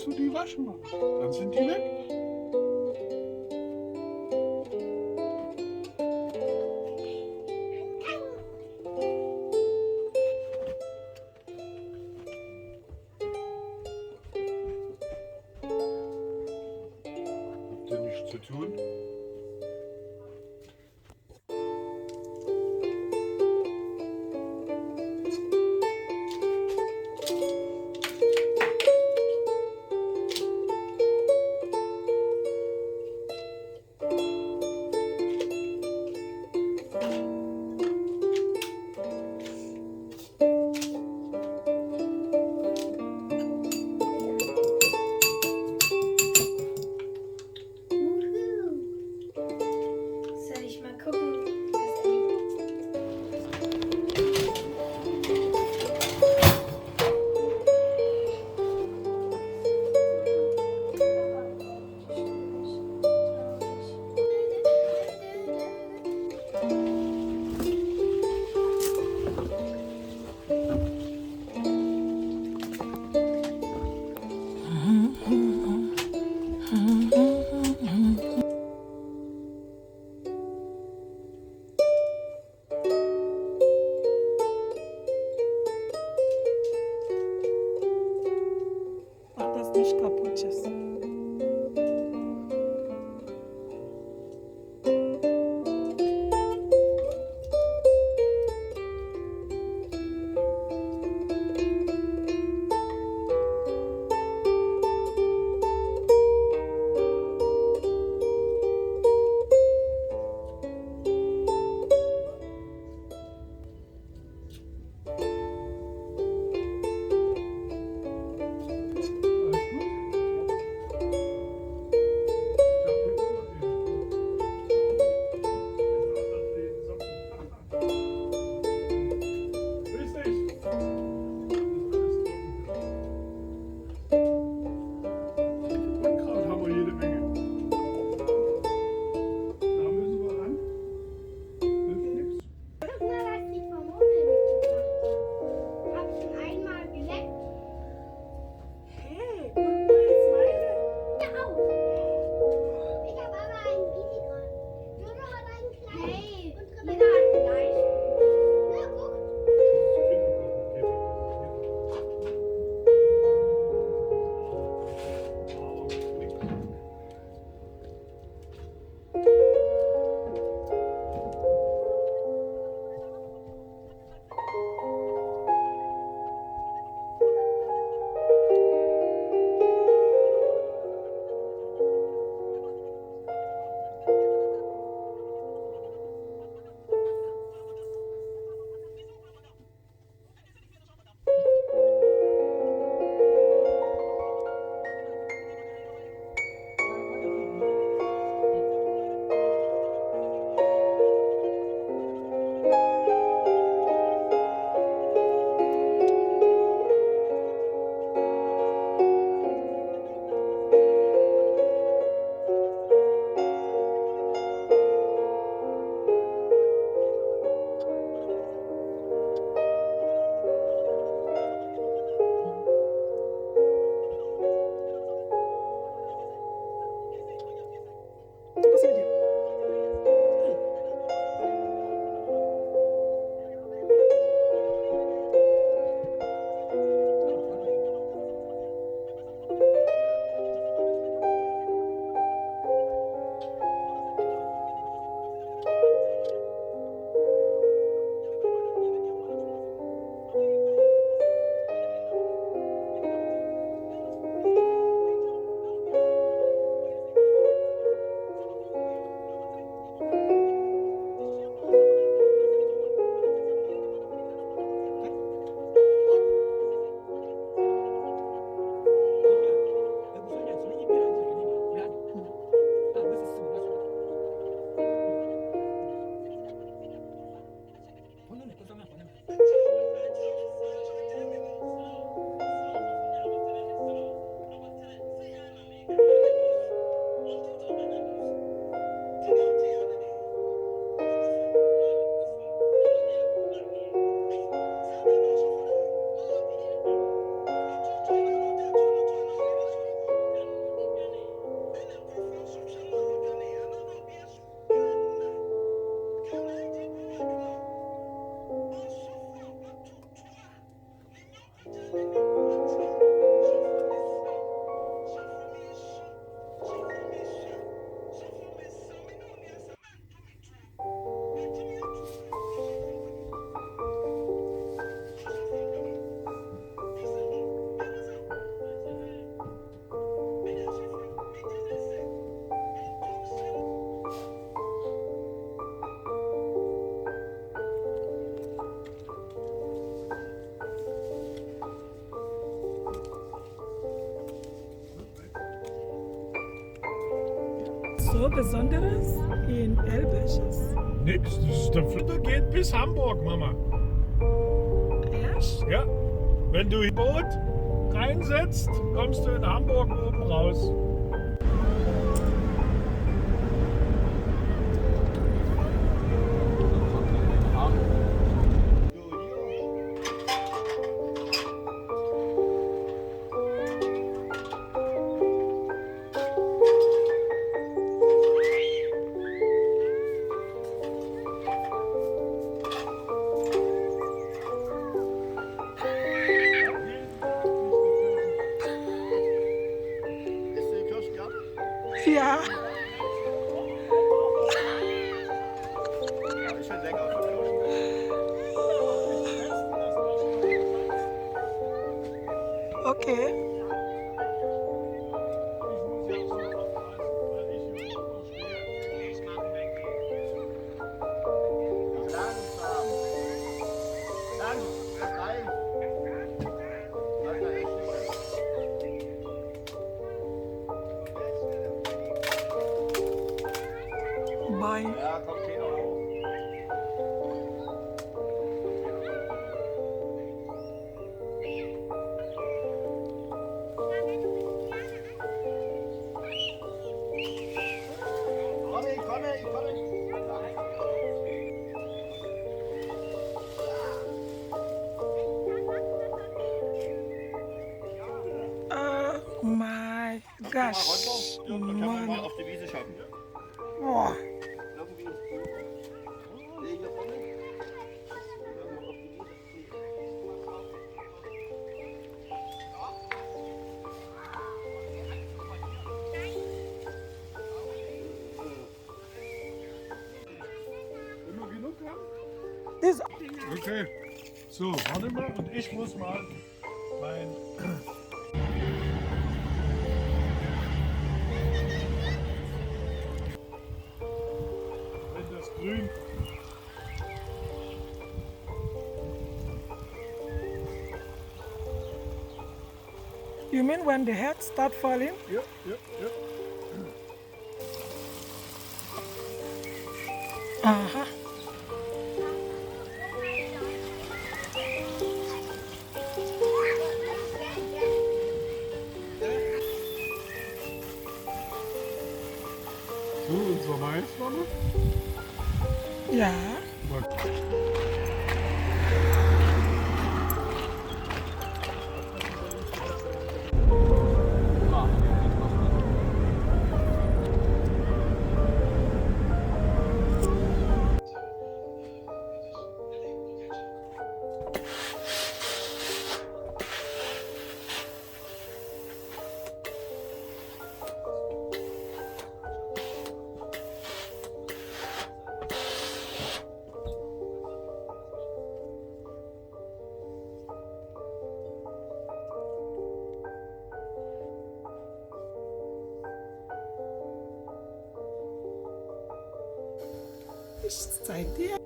musst du die waschen machen. Dann sind die weg. Habt ihr nichts zu tun? Soll ich mal gucken, was er so Besonderes in Elbisches? Nix, das ist der Flitter geht bis Hamburg, Mama. Echt? Ja, wenn du ein Boot reinsetzt, kommst du in Hamburg oben raus. Ja. Ist schon lecker. Okay. Langsam. Langsam. Das reicht. Bye. Ja, kommt her hoch. Ich komme. Oh my gosh. Dann können wir mal Mann. auf die Wiese schaffen. Oh. Irgendwie. Nee, hier vorne. Können wir auf die Wiese. Wenn wir genug haben? This, Okay. So, warte mal. Und ich muss mal mein... Wenn das grün... you mean when the heads start falling? Ja. Aha. So, unser Mais, Mama. Ja. Ich zeig dir.